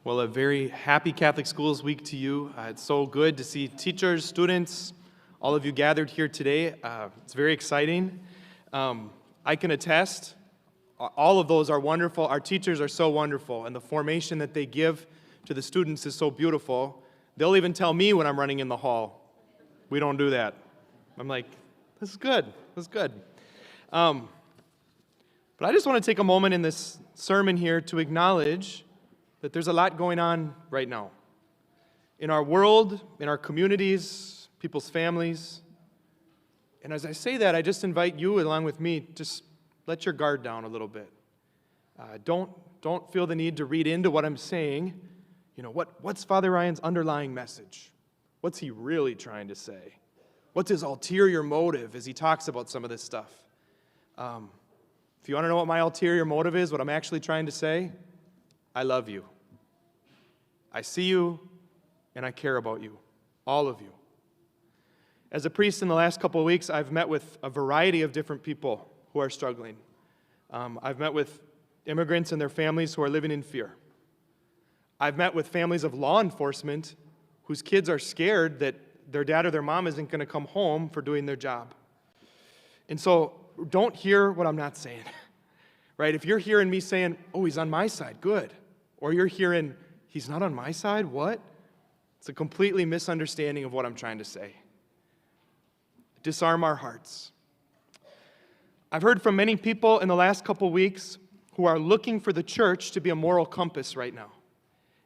Well, a very happy Catholic Schools Week to you. It's so good to see teachers, students, all of you gathered here today. It's very exciting. I can attest, all of those are wonderful. Our teachers are so wonderful, and the formation that they give to the students is so beautiful. They'll even tell me when I'm running in the hall, we don't do that. I'm like, this is good, this is good. But I just want to take a moment in this sermon here to acknowledge that there's a lot going on right now. In our world, in our communities, people's families. And as I say that, I just invite you along with me, just let your guard down a little bit. Don't feel the need to read into what I'm saying. You know, what's Father Ryan's underlying message? What's he really trying to say? What's his ulterior motive as he talks about some of this stuff? If you want to know what my ulterior motive is, what I'm actually trying to say, I love you. I see you, and I care about you, all of you. As a priest in the last couple of weeks, I've met with a variety of different people who are struggling. I've met with immigrants and their families who are living in fear. I've met with families of law enforcement whose kids are scared that their dad or their mom isn't going to come home for doing their job. And so don't hear what I'm not saying, right? If you're hearing me saying, oh, he's on my side, good. Or you're hearing, he's not on my side, what? It's a completely misunderstanding of what I'm trying to say. Disarm our hearts. I've heard from many people in the last couple weeks who are looking for the church to be a moral compass right now.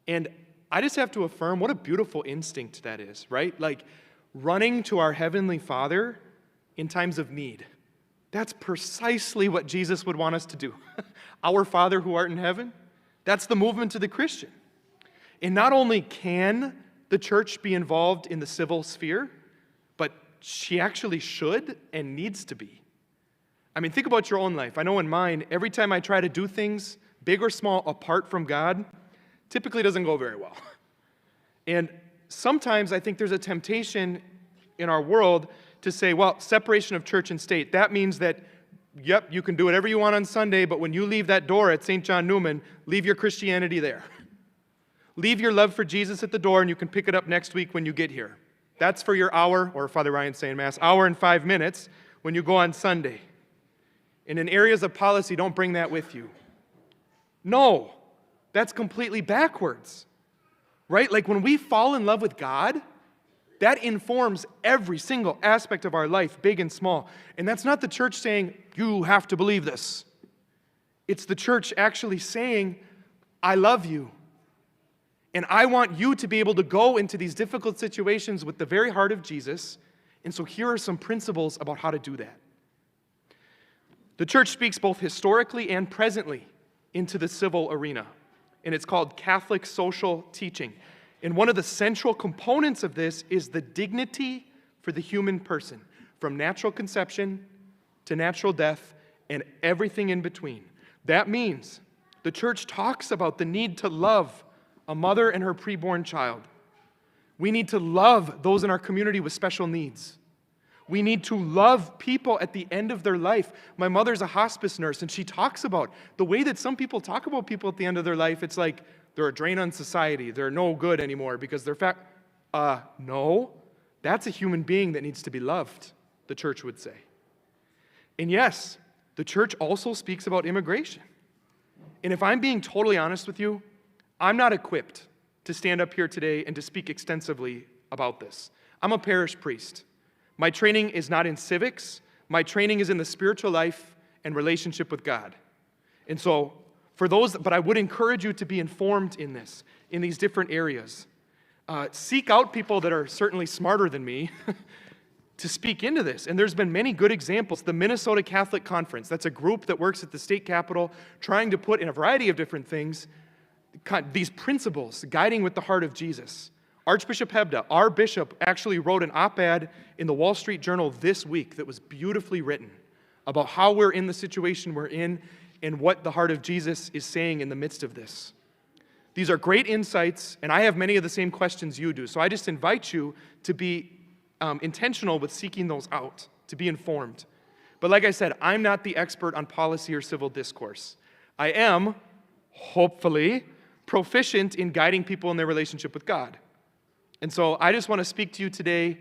And I just have to affirm what a beautiful instinct that is, right? Like running to our Heavenly Father in times of need. That's precisely what Jesus would want us to do. Our Father who art in heaven, that's the movement of the Christian. And not only can the church be involved in the civil sphere, but she actually should and needs to be. I mean, think about your own life. I know in mine, every time I try to do things, big or small, apart from God, typically doesn't go very well. And sometimes I think there's a temptation in our world to say, well, separation of church and state, that means that, yep, you can do whatever you want on Sunday, but when you leave that door at St. John Newman, leave your Christianity there. Leave your love for Jesus at the door, and you can pick it up next week when you get here. That's for your hour, or Father Ryan saying Mass, hour and 5 minutes when you go on Sunday. And in areas of policy, don't bring that with you. No, that's completely backwards, right? Like when we fall in love with God, that informs every single aspect of our life, big and small. And that's not the church saying, you have to believe this. It's the church actually saying, I love you. And I want you to be able to go into these difficult situations with the very heart of Jesus. And so here are some principles about how to do that. The church speaks both historically and presently into the civil arena. And it's called Catholic social teaching. And one of the central components of this is the dignity for the human person, from natural conception to natural death and everything in between. That means the church talks about the need to love a mother and her preborn child. We need to love those in our community with special needs. We need to love people at the end of their life. My mother's a hospice nurse, and she talks about the way that some people talk about people at the end of their life. It's like they're a drain on society. They're no good anymore because they're fat. No, that's a human being that needs to be loved, the church would say. And yes, the church also speaks about immigration. And if I'm being totally honest with you, I'm not equipped to stand up here today and to speak extensively about this. I'm a parish priest. My training is not in civics. My training is in the spiritual life and relationship with God. And so, but I would encourage you to be informed in this, in these different areas. Seek out people that are certainly smarter than me to speak into this. And there's been many good examples. The Minnesota Catholic Conference, that's a group that works at the state capitol, trying to put in a variety of different things, these principles, guiding with the heart of Jesus. Archbishop Hebda, our bishop, actually wrote an op-ed in the Wall Street Journal this week that was beautifully written about how we're in the situation we're in and what the heart of Jesus is saying in the midst of this. These are great insights, and I have many of the same questions you do. So I just invite you to be intentional with seeking those out, to be informed. But like I said, I'm not the expert on policy or civil discourse. I am, hopefully, proficient in guiding people in their relationship with God. And so I just want to speak to you today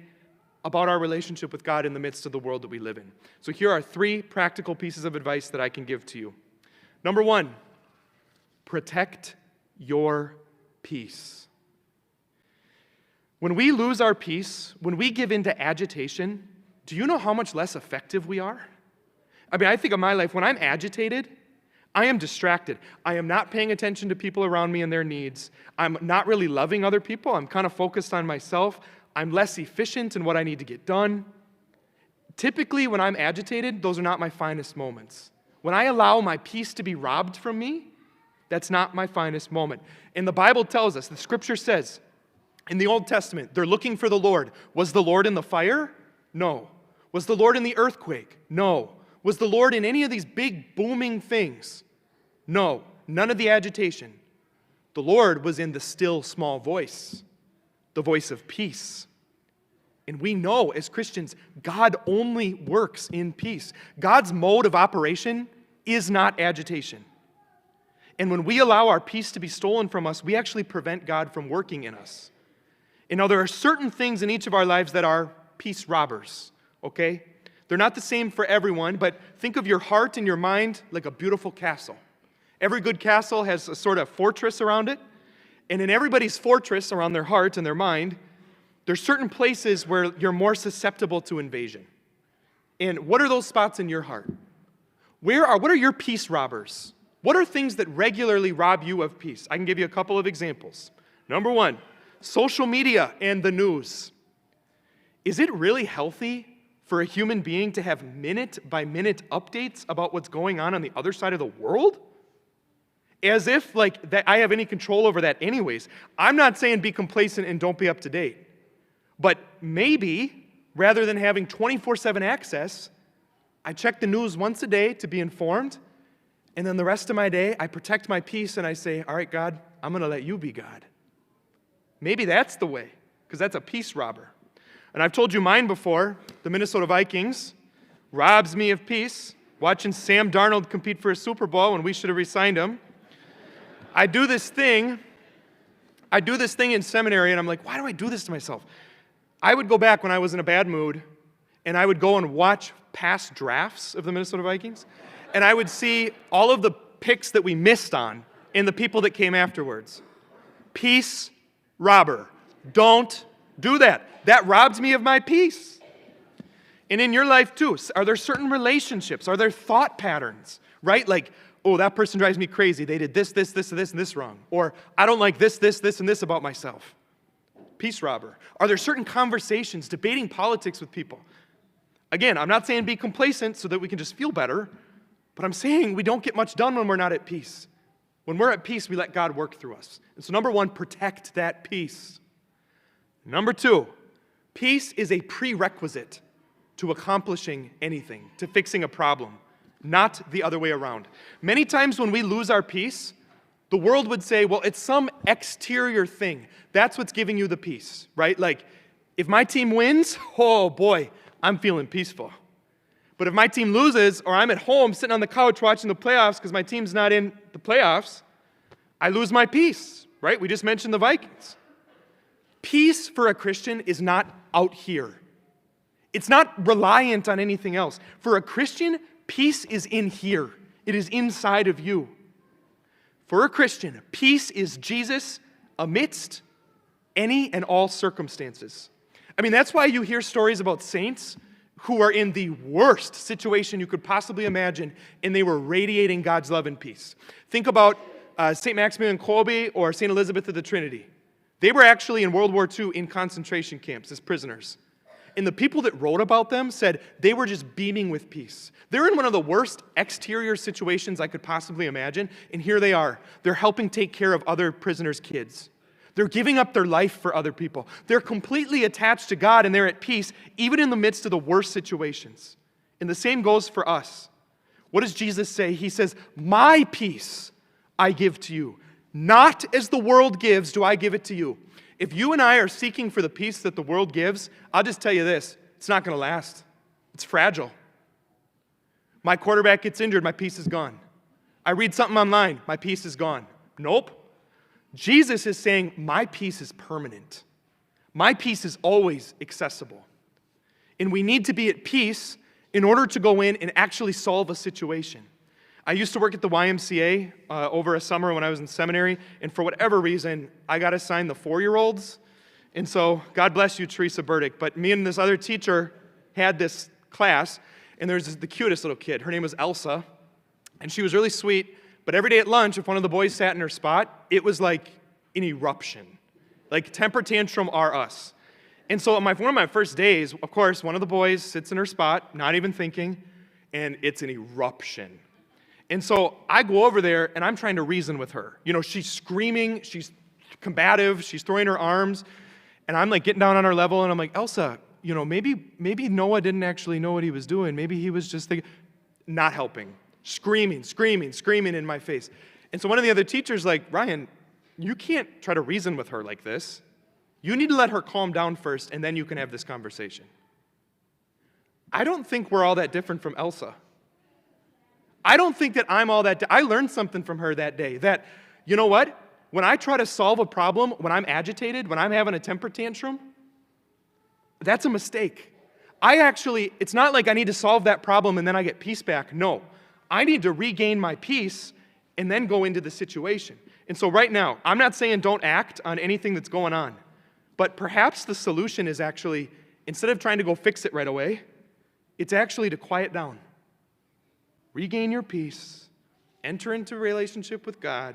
about our relationship with God in the midst of the world that we live in. So here are 3 practical pieces of advice that I can give to you. Number 1, protect your peace. When we lose our peace, when we give in to agitation, do you know how much less effective we are? I mean, I think of my life, when I'm agitated, I am distracted. I am not paying attention to people around me and their needs. I'm not really loving other people. I'm kind of focused on myself. I'm less efficient in what I need to get done. Typically, when I'm agitated, those are not my finest moments. When I allow my peace to be robbed from me, that's not my finest moment. And the Bible tells us, the Scripture says, in the Old Testament, they're looking for the Lord. Was the Lord in the fire? No. Was the Lord in the earthquake? No. Was the Lord in any of these big booming things? No. None of the agitation. The Lord was in the still small voice, the voice of peace. And we know as Christians, God only works in peace. God's mode of operation is not agitation. And when we allow our peace to be stolen from us, we actually prevent God from working in us. You know, there are certain things in each of our lives that are peace robbers, okay? They're not the same for everyone, but think of your heart and your mind like a beautiful castle. Every good castle has a sort of fortress around it, and in everybody's fortress around their heart and their mind, there's certain places where you're more susceptible to invasion. And what are those spots in your heart? What are your peace robbers? What are things that regularly rob you of peace? I can give you a couple of examples. Number 1, social media and the news. Is it really healthy for a human being to have minute-by-minute updates about what's going on the other side of the world? As if that I have any control over that anyways. I'm not saying be complacent and don't be up to date. But maybe, rather than having 24/7 access, I check the news once a day to be informed, and then the rest of my day, I protect my peace and I say, all right, God, I'm going to let you be God. Maybe that's the way, because that's a peace robber. And I've told you mine before. The Minnesota Vikings robs me of peace, watching Sam Darnold compete for a Super Bowl when we should have re-signed him. I do this thing in seminary, and I'm like, why do I do this to myself? I would go back when I was in a bad mood, and I would go and watch past drafts of the Minnesota Vikings, and I would see all of the picks that we missed on and the people that came afterwards. Peace robber. Don't do that. That robs me of my peace. And in your life too, are there certain relationships? Are there thought patterns, right? Like, oh, that person drives me crazy. They did this, and this wrong. Or I don't like this, and this about myself. Peace robber. Are there certain conversations, debating politics with people? Again, I'm not saying be complacent so that we can just feel better, but I'm saying we don't get much done when we're not at peace. When we're at peace, we let God work through us. And so number 1, protect that peace. Number 2, peace is a prerequisite to accomplishing anything, to fixing a problem, not the other way around. Many times when we lose our peace, the world would say, well, it's some exterior thing. That's what's giving you the peace, right? Like, if my team wins, oh boy, I'm feeling peaceful. But if my team loses, or I'm at home sitting on the couch watching the playoffs because my team's not in the playoffs, I lose my peace, right? We just mentioned the Vikings. Peace for a Christian is not out here. It's not reliant on anything else. For a Christian, peace is in here. It is inside of you. For a Christian, peace is Jesus amidst any and all circumstances. I mean, that's why you hear stories about saints who are in the worst situation you could possibly imagine, and they were radiating God's love and peace. Think about St. Maximilian Kolbe or St. Elizabeth of the Trinity. They were actually in World War II in concentration camps as prisoners. And the people that wrote about them said they were just beaming with peace. They're in one of the worst exterior situations I could possibly imagine, and here they are. They're helping take care of other prisoners' kids. They're giving up their life for other people. They're completely attached to God, and they're at peace, even in the midst of the worst situations. And the same goes for us. What does Jesus say? He says, my peace I give to you. Not as the world gives do I give it to you. If you and I are seeking for the peace that the world gives, I'll just tell you this, it's not going to last. It's fragile. My quarterback gets injured, my peace is gone. I read something online, my peace is gone. Nope. Jesus is saying, my peace is permanent. My peace is always accessible. And we need to be at peace in order to go in and actually solve a situation. I used to work at the YMCA over a summer when I was in seminary, and for whatever reason, I got assigned the 4-year-olds. And so, God bless you, Teresa Burdick, but me and this other teacher had this class, and there's the cutest little kid. Her name was Elsa, and she was really sweet, but every day at lunch, if one of the boys sat in her spot, it was like an eruption. Like temper tantrum are us. And so one of my first days, of course, one of the boys sits in her spot, not even thinking, and it's an eruption. And so I go over there, and I'm trying to reason with her. You know, she's screaming, she's combative, she's throwing her arms, and I'm like getting down on her level, and I'm like, Elsa, you know, maybe Noah didn't actually know what he was doing. Maybe he was just thinking, not helping. Screaming in my face. And so one of the other teachers like, Ryan, you can't try to reason with her like this. You need to let her calm down first, and then you can have this conversation. I don't think we're all that different from Elsa. I don't think that I'm all that. I learned something from her that day, that, you know what? When I try to solve a problem, when I'm agitated, when I'm having a temper tantrum, that's a mistake. It's not like I need to solve that problem and then I get peace back. No. I need to regain my peace and then go into the situation. And so right now, I'm not saying don't act on anything that's going on, but perhaps the solution is actually, instead of trying to go fix it right away, it's actually to quiet down. Regain your peace, enter into a relationship with God,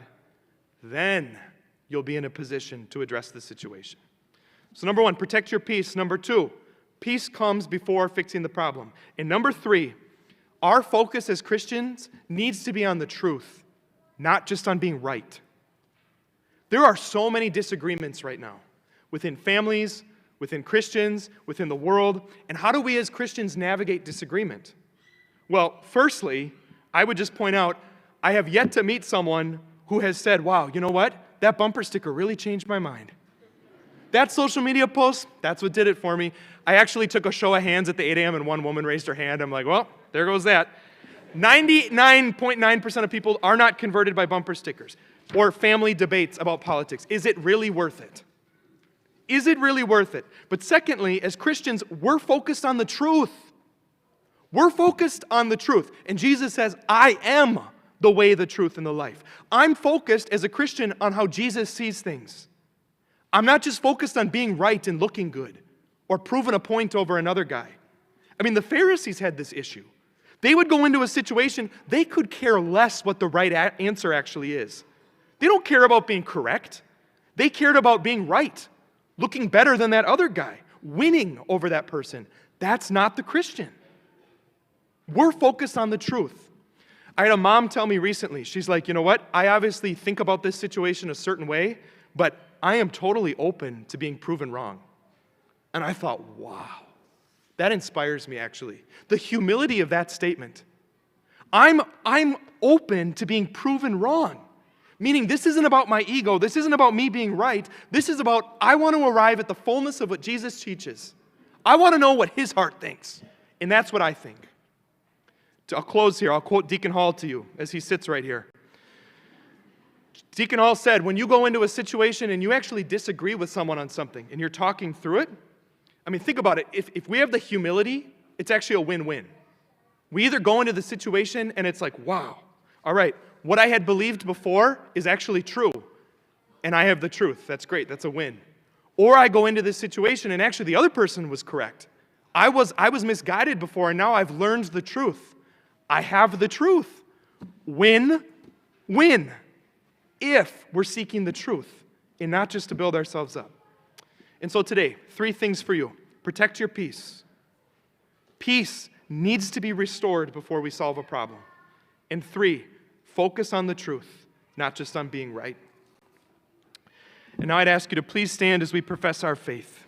then you'll be in a position to address the situation. So number 1, protect your peace. Number 2, peace comes before fixing the problem. And number 3, our focus as Christians needs to be on the truth, not just on being right. There are so many disagreements right now within families, within Christians, within the world. And how do we as Christians navigate disagreement? Well, firstly, I would just point out, I have yet to meet someone who has said, wow, you know what? That bumper sticker really changed my mind. That social media post, that's what did it for me. I actually took a show of hands at the 8 a.m. and one woman raised her hand. I'm like, well, there goes that. 99.9% of people are not converted by bumper stickers or family debates about politics. Is it really worth it? Is it really worth it? But secondly, as Christians, we're focused on the truth. We're focused on the truth. And Jesus says, I am the way, the truth, and the life. I'm focused as a Christian on how Jesus sees things. I'm not just focused on being right and looking good or proving a point over another guy. I mean, the Pharisees had this issue. They would go into a situation, they could care less what the right answer actually is. They don't care about being correct. They cared about being right, looking better than that other guy, winning over that person. That's not the Christian. We're focused on the truth. I had a mom tell me recently, she's like, you know what? I obviously think about this situation a certain way, but I am totally open to being proven wrong. And I thought, wow, that inspires me actually. The humility of that statement. I'm open to being proven wrong. Meaning this isn't about my ego. This isn't about me being right. This is about, I want to arrive at the fullness of what Jesus teaches. I want to know what his heart thinks. And that's what I think. I'll close here. I'll quote Deacon Hall to you as he sits right here. Deacon Hall said, when you go into a situation and you actually disagree with someone on something and you're talking through it, I mean, think about it. If we have the humility, it's actually a win-win. We either go into the situation and it's like, wow, all right, what I had believed before is actually true, and I have the truth. That's great. That's a win. Or I go into this situation and actually the other person was correct. I was misguided before, and now I've learned the truth. I have the truth. Win, win. If we're seeking the truth and not just to build ourselves up. And so today, 3 things for you. Protect your peace. Peace needs to be restored before we solve a problem. And 3, focus on the truth, not just on being right. And now I'd ask you to please stand as we profess our faith.